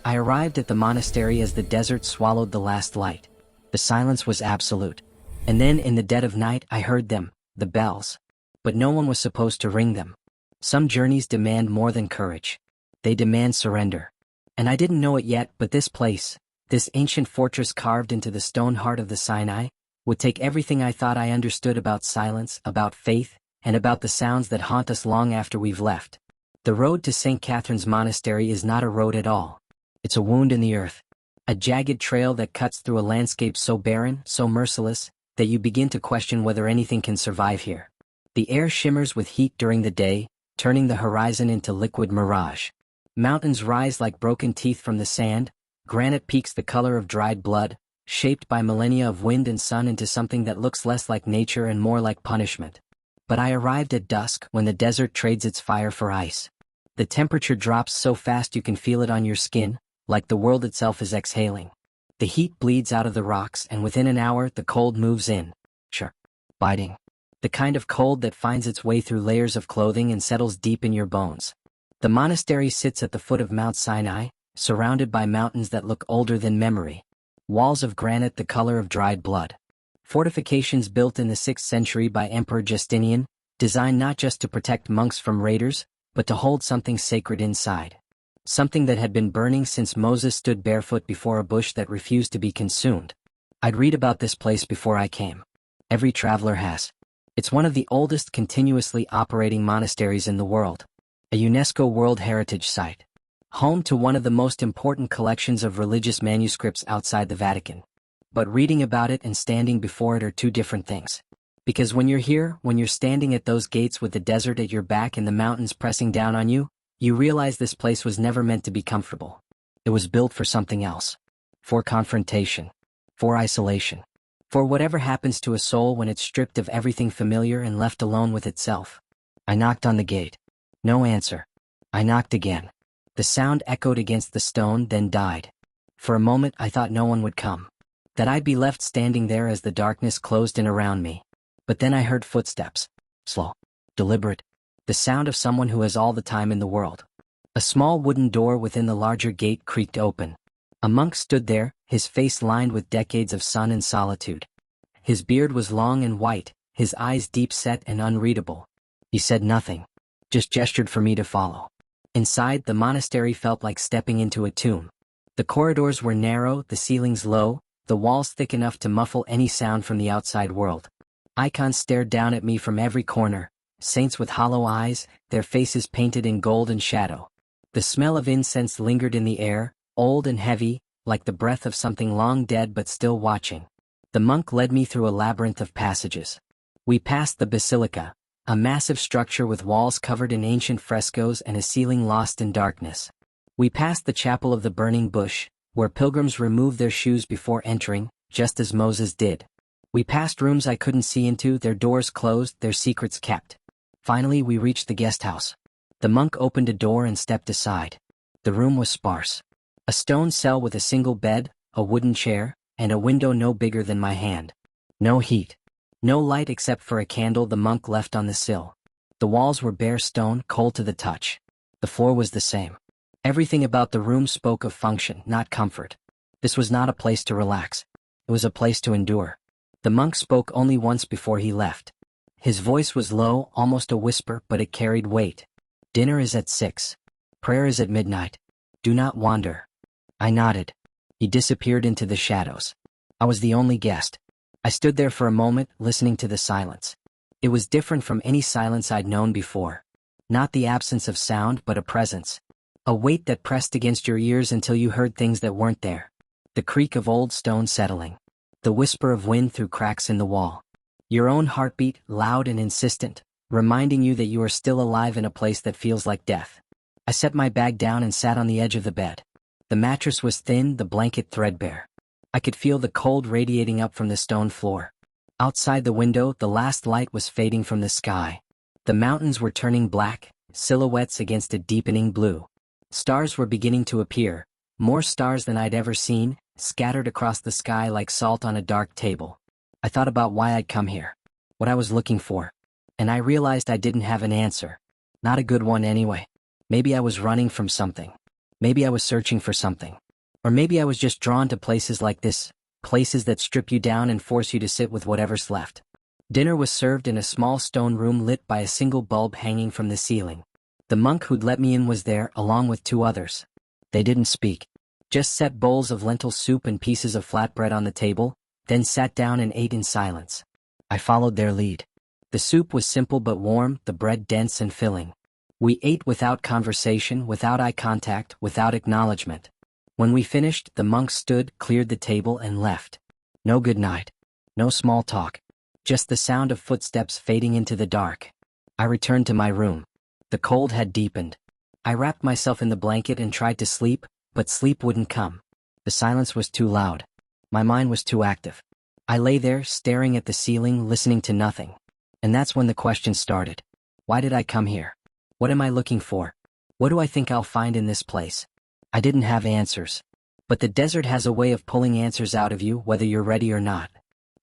I arrived at the monastery as the desert swallowed the last light. The silence was absolute. And then in the dead of night I heard them, the bells. But no one was supposed to ring them. Some journeys demand more than courage. They demand surrender. And I didn't know it yet, but this place, this ancient fortress carved into the stone heart of the Sinai, would take everything I thought I understood about silence, about faith, and about the sounds that haunt us long after we've left. The road to St. Catherine's Monastery is not a road at all. It's a wound in the earth. A jagged trail that cuts through a landscape so barren, so merciless, that you begin to question whether anything can survive here. The air shimmers with heat during the day, turning the horizon into liquid mirage. Mountains rise like broken teeth from the sand, granite peaks the color of dried blood, shaped by millennia of wind and sun into something that looks less like nature and more like punishment. But I arrived at dusk when the desert trades its fire for ice. The temperature drops so fast you can feel it on your skin, like the world itself is exhaling. The heat bleeds out of the rocks, and within an hour the cold moves in. Sure. Biting. The kind of cold that finds its way through layers of clothing and settles deep in your bones. The monastery sits at the foot of Mount Sinai, surrounded by mountains that look older than memory. Walls of granite the color of dried blood. Fortifications built in the 6th century by Emperor Justinian, designed not just to protect monks from raiders, but to hold something sacred inside. Something that had been burning since Moses stood barefoot before a bush that refused to be consumed. I'd read about this place before I came. Every traveler has. It's one of the oldest continuously operating monasteries in the world. A UNESCO World Heritage Site. Home to one of the most important collections of religious manuscripts outside the Vatican. But reading about it and standing before it are two different things. Because when you're here, when you're standing at those gates with the desert at your back and the mountains pressing down on you, you realize this place was never meant to be comfortable. It was built for something else. For confrontation. For isolation. For whatever happens to a soul when it's stripped of everything familiar and left alone with itself. I knocked on the gate. No answer. I knocked again. The sound echoed against the stone, then died. For a moment I thought no one would come. That I'd be left standing there as the darkness closed in around me. But then I heard footsteps. Slow. Deliberate. The sound of someone who has all the time in the world. A small wooden door within the larger gate creaked open. A monk stood there, his face lined with decades of sun and solitude. His beard was long and white, his eyes deep-set and unreadable. He said nothing, just gestured for me to follow. Inside, the monastery felt like stepping into a tomb. The corridors were narrow, the ceilings low, the walls thick enough to muffle any sound from the outside world. Icons stared down at me from every corner. Saints with hollow eyes, their faces painted in gold and shadow. The smell of incense lingered in the air, old and heavy, like the breath of something long dead but still watching. The monk led me through a labyrinth of passages. We passed the basilica, a massive structure with walls covered in ancient frescoes and a ceiling lost in darkness. We passed the chapel of the burning bush, where pilgrims removed their shoes before entering, just as Moses did. We passed rooms I couldn't see into, their doors closed, their secrets kept. Finally, we reached the guest house. The monk opened a door and stepped aside. The room was sparse. A stone cell with a single bed, a wooden chair, and a window no bigger than my hand. No heat. No light except for a candle the monk left on the sill. The walls were bare stone, cold to the touch. The floor was the same. Everything about the room spoke of function, not comfort. This was not a place to relax. It was a place to endure. The monk spoke only once before he left. His voice was low, almost a whisper, but it carried weight. Dinner is at 6. Prayer is at midnight. Do not wander. I nodded. He disappeared into the shadows. I was the only guest. I stood there for a moment, listening to the silence. It was different from any silence I'd known before. Not the absence of sound, but a presence. A weight that pressed against your ears until you heard things that weren't there. The creak of old stone settling. The whisper of wind through cracks in the wall. Your own heartbeat, loud and insistent, reminding you that you are still alive in a place that feels like death. I set my bag down and sat on the edge of the bed. The mattress was thin, the blanket threadbare. I could feel the cold radiating up from the stone floor. Outside the window, the last light was fading from the sky. The mountains were turning black, silhouettes against a deepening blue. Stars were beginning to appear, more stars than I'd ever seen, scattered across the sky like salt on a dark table. I thought about why I'd come here, what I was looking for, and I realized I didn't have an answer. Not a good one anyway. Maybe I was running from something. Maybe I was searching for something. Or maybe I was just drawn to places like this, places that strip you down and force you to sit with whatever's left. Dinner was served in a small stone room lit by a single bulb hanging from the ceiling. The monk who'd let me in was there, along with 2 others. They didn't speak. Just set bowls of lentil soup and pieces of flatbread on the table, then sat down and ate in silence. I followed their lead. The soup was simple but warm, the bread dense and filling. We ate without conversation, without eye contact, without acknowledgement. When we finished, the monk stood, cleared the table, and left. No good night. No small talk. Just the sound of footsteps fading into the dark. I returned to my room. The cold had deepened. I wrapped myself in the blanket and tried to sleep, but sleep wouldn't come. The silence was too loud. My mind was too active. I lay there, staring at the ceiling, listening to nothing. And that's when the questions started. Why did I come here? What am I looking for? What do I think I'll find in this place? I didn't have answers. But the desert has a way of pulling answers out of you, whether you're ready or not.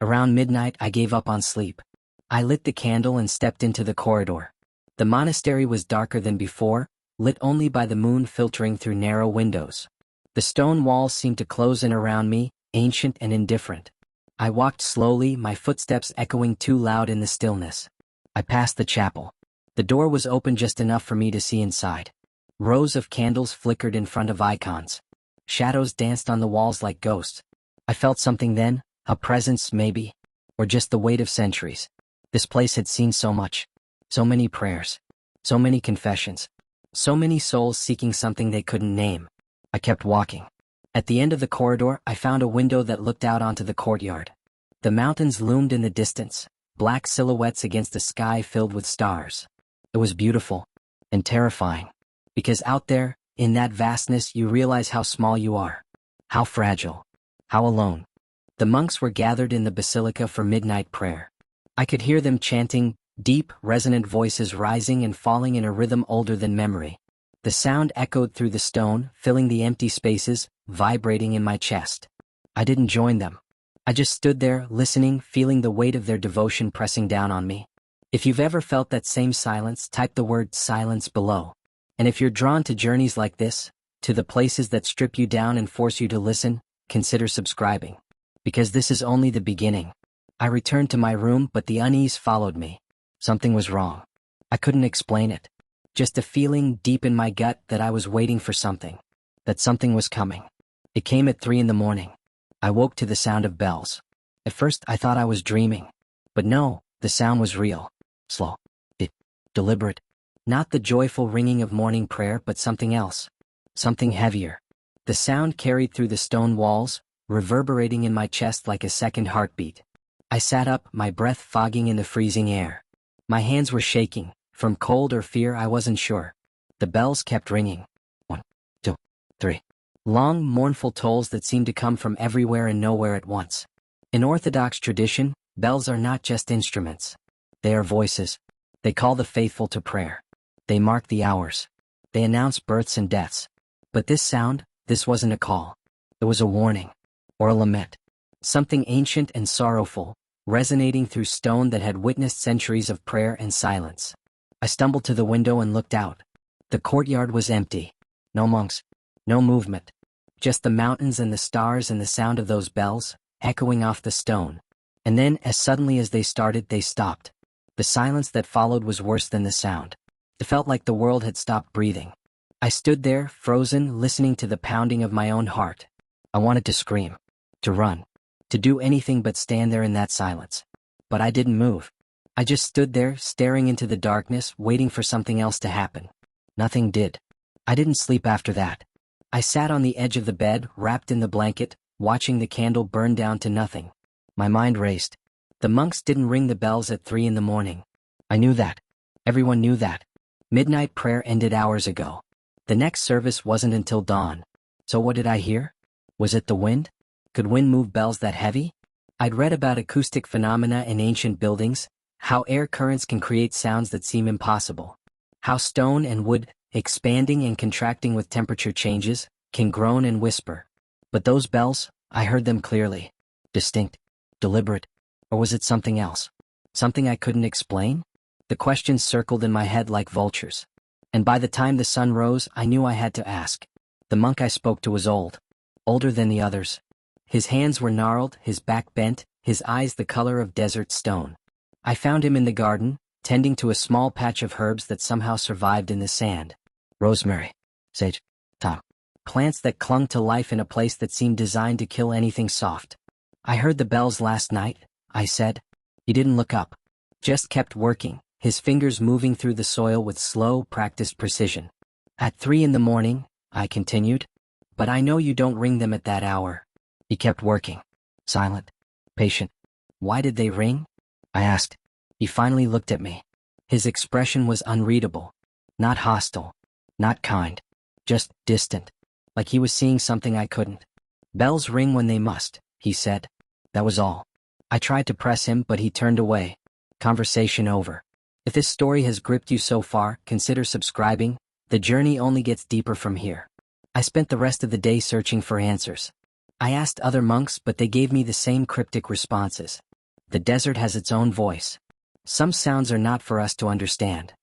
Around midnight, I gave up on sleep. I lit the candle and stepped into the corridor. The monastery was darker than before, lit only by the moon filtering through narrow windows. The stone walls seemed to close in around me, ancient and indifferent. I walked slowly, my footsteps echoing too loud in the stillness. I passed the chapel. The door was open just enough for me to see inside. Rows of candles flickered in front of icons. Shadows danced on the walls like ghosts. I felt something then, a presence maybe, or just the weight of centuries. This place had seen so much. So many prayers. So many confessions. So many souls seeking something they couldn't name. I kept walking. At the end of the corridor, I found a window that looked out onto the courtyard. The mountains loomed in the distance, black silhouettes against a sky filled with stars. It was beautiful and terrifying, because out there, in that vastness, you realize how small you are, how fragile, how alone. The monks were gathered in the basilica for midnight prayer. I could hear them chanting, deep, resonant voices rising and falling in a rhythm older than memory. The sound echoed through the stone, filling the empty spaces, vibrating in my chest. I didn't join them. I just stood there, listening, feeling the weight of their devotion pressing down on me. If you've ever felt that same silence, type the word silence below. And if you're drawn to journeys like this, to the places that strip you down and force you to listen, consider subscribing. Because this is only the beginning. I returned to my room, but the unease followed me. Something was wrong. I couldn't explain it. Just a feeling deep in my gut that I was waiting for something. That something was coming. It came at 3 in the morning. I woke to the sound of bells. At first I thought I was dreaming. But no, the sound was real. Slow. Deliberate. Not the joyful ringing of morning prayer, but something else. Something heavier. The sound carried through the stone walls, reverberating in my chest like a second heartbeat. I sat up, my breath fogging in the freezing air. My hands were shaking. From cold or fear, I wasn't sure. The bells kept ringing. 1, 2, 3. Long, mournful tolls that seemed to come from everywhere and nowhere at once. In Orthodox tradition, bells are not just instruments. They are voices. They call the faithful to prayer. They mark the hours. They announce births and deaths. But this sound, this wasn't a call. It was a warning. Or a lament. Something ancient and sorrowful, resonating through stone that had witnessed centuries of prayer and silence. I stumbled to the window and looked out. The courtyard was empty. No monks. No movement. Just the mountains and the stars and the sound of those bells, echoing off the stone. And then, as suddenly as they started, they stopped. The silence that followed was worse than the sound. It felt like the world had stopped breathing. I stood there, frozen, listening to the pounding of my own heart. I wanted to scream. To run. To do anything but stand there in that silence. But I didn't move. I just stood there, staring into the darkness, waiting for something else to happen. Nothing did. I didn't sleep after that. I sat on the edge of the bed, wrapped in the blanket, watching the candle burn down to nothing. My mind raced. The monks didn't ring the bells at 3 in the morning. I knew that. Everyone knew that. Midnight prayer ended hours ago. The next service wasn't until dawn. So what did I hear? Was it the wind? Could wind move bells that heavy? I'd read about acoustic phenomena in ancient buildings, how air currents can create sounds that seem impossible. How stone and wood, expanding and contracting with temperature changes, can groan and whisper. But those bells, I heard them clearly. Distinct. Deliberate. Or was it something else? Something I couldn't explain? The questions circled in my head like vultures. And by the time the sun rose, I knew I had to ask. The monk I spoke to was old. Older than the others. His hands were gnarled, his back bent, his eyes the color of desert stone. I found him in the garden, tending to a small patch of herbs that somehow survived in the sand. Rosemary, sage, thyme. Plants that clung to life in a place that seemed designed to kill anything soft. I heard the bells last night, I said. He didn't look up. Just kept working, his fingers moving through the soil with slow, practiced precision. At 3 in the morning, I continued. But I know you don't ring them at that hour. He kept working. Silent. Patient. Why did they ring? I asked. He finally looked at me. His expression was unreadable. Not hostile. Not kind. Just distant. Like he was seeing something I couldn't. Bells ring when they must, he said. That was all. I tried to press him, but he turned away. Conversation over. If this story has gripped you so far, consider subscribing. The journey only gets deeper from here. I spent the rest of the day searching for answers. I asked other monks, but they gave me the same cryptic responses. The desert has its own voice. Some sounds are not for us to understand.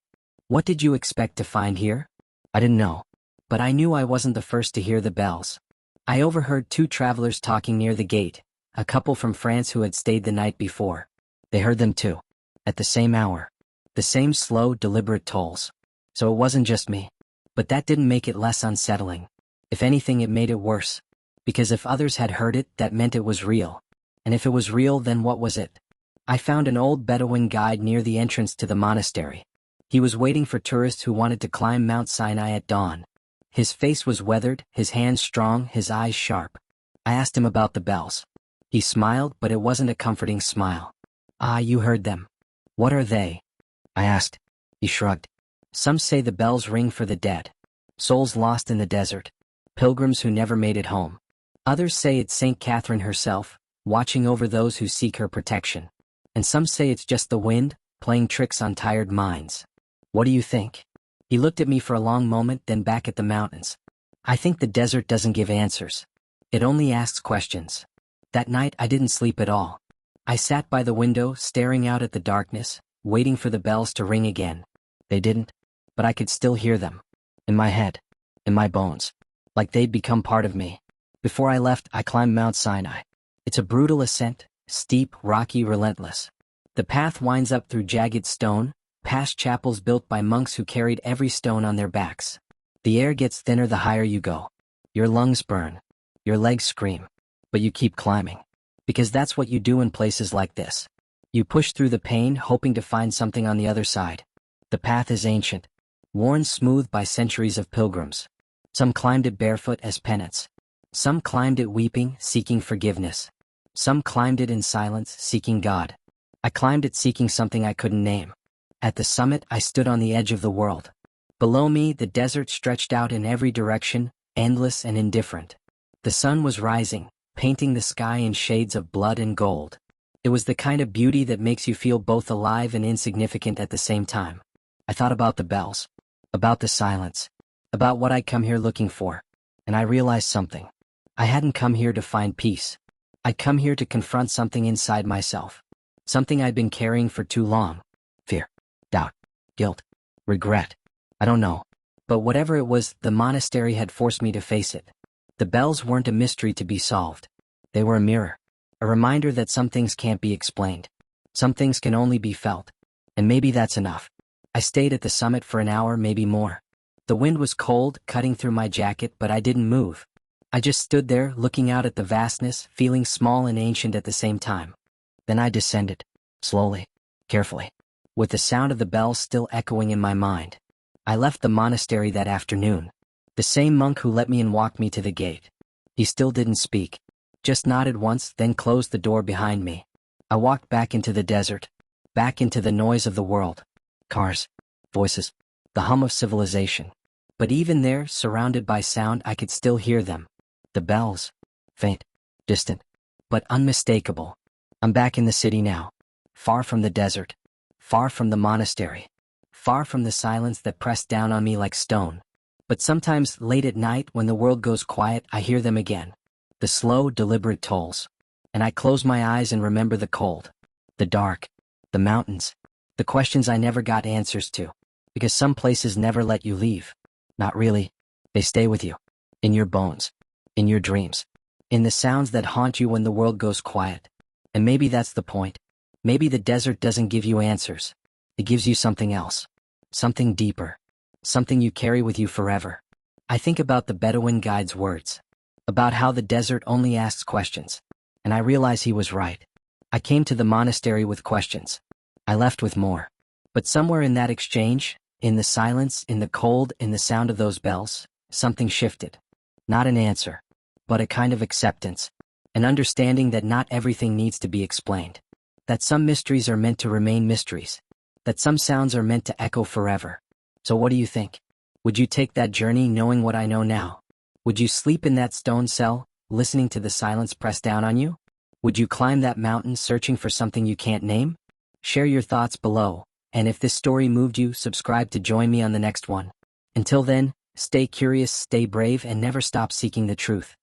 What did you expect to find here? I didn't know. But I knew I wasn't the first to hear the bells. I overheard 2 travelers talking near the gate, a couple from France who had stayed the night before. They heard them too. At the same hour. The same slow, deliberate tolls. So it wasn't just me. But that didn't make it less unsettling. If anything, it made it worse. Because if others had heard it, that meant it was real. And if it was real, then what was it? I found an old Bedouin guide near the entrance to the monastery. He was waiting for tourists who wanted to climb Mount Sinai at dawn. His face was weathered, his hands strong, his eyes sharp. I asked him about the bells. He smiled, but it wasn't a comforting smile. Ah, you heard them. What are they? I asked. He shrugged. Some say the bells ring for the dead. Souls lost in the desert. Pilgrims who never made it home. Others say it's Saint Catherine herself, watching over those who seek her protection. And some say it's just the wind, playing tricks on tired minds. What do you think? He looked at me for a long moment, then back at the mountains. I think the desert doesn't give answers. It only asks questions. That night I didn't sleep at all. I sat by the window, staring out at the darkness, waiting for the bells to ring again. They didn't, but I could still hear them. In my head. In my bones. Like they'd become part of me. Before I left, I climbed Mount Sinai. It's a brutal ascent, steep, rocky, relentless. The path winds up through jagged stone, past chapels built by monks who carried every stone on their backs. The air gets thinner the higher you go. Your lungs burn. Your legs scream. But you keep climbing. Because that's what you do in places like this. You push through the pain, hoping to find something on the other side. The path is ancient, worn smooth by centuries of pilgrims. Some climbed it barefoot as penance. Some climbed it weeping, seeking forgiveness. Some climbed it in silence, seeking God. I climbed it seeking something I couldn't name. At the summit, I stood on the edge of the world. Below me, the desert stretched out in every direction, endless and indifferent. The sun was rising, painting the sky in shades of blood and gold. It was the kind of beauty that makes you feel both alive and insignificant at the same time. I thought about the bells, about the silence, about what I'd come here looking for, and I realized something. I hadn't come here to find peace. I'd come here to confront something inside myself. Something I'd been carrying for too long. Fear, doubt, guilt, regret. I don't know. But whatever it was, the monastery had forced me to face it. The bells weren't a mystery to be solved. They were a mirror. A reminder that some things can't be explained. Some things can only be felt. And maybe that's enough. I stayed at the summit for an hour, maybe more. The wind was cold, cutting through my jacket, but I didn't move. I just stood there, looking out at the vastness, feeling small and ancient at the same time. Then I descended. Slowly. Carefully. With the sound of the bells still echoing in my mind. I left the monastery that afternoon. The same monk who let me in walked me to the gate. He still didn't speak. Just nodded once, then closed the door behind me. I walked back into the desert. Back into the noise of the world. Cars. Voices. The hum of civilization. But even there, surrounded by sound, I could still hear them. The bells. Faint. Distant. But unmistakable. I'm back in the city now. Far from the desert. Far from the monastery. Far from the silence that pressed down on me like stone. But sometimes, late at night, when the world goes quiet, I hear them again. The slow, deliberate tolls. And I close my eyes and remember the cold. The dark. The mountains. The questions I never got answers to. Because some places never let you leave. Not really. They stay with you. in your bones, in your dreams, in the sounds that haunt you when the world goes quiet. And maybe that's the point. Maybe the desert doesn't give you answers. It gives you something else. Something deeper. Something you carry with you forever. I think about the Bedouin guide's words. About how the desert only asks questions. And I realize he was right. I came to the monastery with questions. I left with more. But somewhere in that exchange, in the silence, in the cold, in the sound of those bells, something shifted. Not an answer, but a kind of acceptance. An understanding that not everything needs to be explained. That some mysteries are meant to remain mysteries. That some sounds are meant to echo forever. So what do you think? Would you take that journey knowing what I know now? Would you sleep in that stone cell, listening to the silence press down on you? Would you climb that mountain searching for something you can't name? Share your thoughts below, and if this story moved you, subscribe to join me on the next one. Until then, stay curious, stay brave, and never stop seeking the truth.